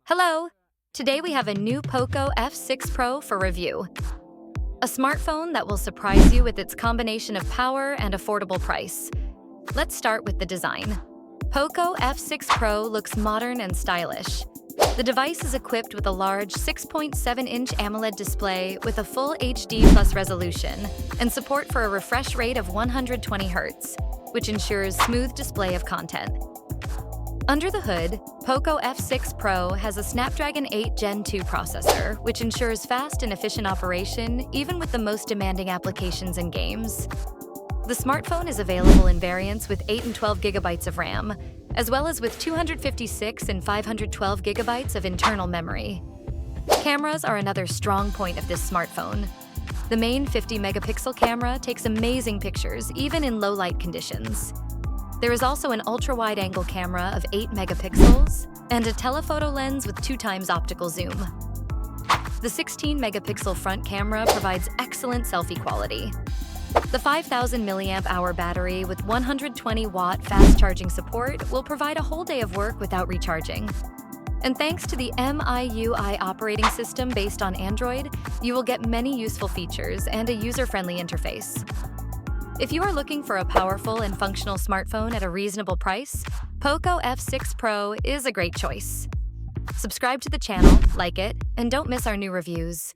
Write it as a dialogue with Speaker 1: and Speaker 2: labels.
Speaker 1: Hello! Today we have a new Poco F6 Pro for review. A smartphone that will surprise you with its combination of power and affordable price. Let's start with the design. Poco F6 Pro looks modern and stylish. The device is equipped with a large 6.7-inch AMOLED display with a full HD+ resolution and support for a refresh rate of 120 Hz, which ensures smooth display of content. Under the hood, Poco F6 Pro has a Snapdragon 8 Gen 2 processor, which ensures fast and efficient operation even with the most demanding applications and games. The smartphone is available in variants with 8 and 12 GB of RAM, as well as with 256 and 512 GB of internal memory. Cameras are another strong point of this smartphone. The main 50-megapixel camera takes amazing pictures even in low-light conditions. There is also an ultra-wide-angle camera of 8 megapixels and a telephoto lens with 2x optical zoom. The 16-megapixel front camera provides excellent selfie quality. The 5,000 mAh battery with 120-watt fast charging support will provide a whole day of work without recharging. And thanks to the MIUI operating system based on Android, you will get many useful features and a user-friendly interface. If you are looking for a powerful and functional smartphone at a reasonable price, Poco F6 Pro is a great choice. Subscribe to the channel, like it, and don't miss our new reviews.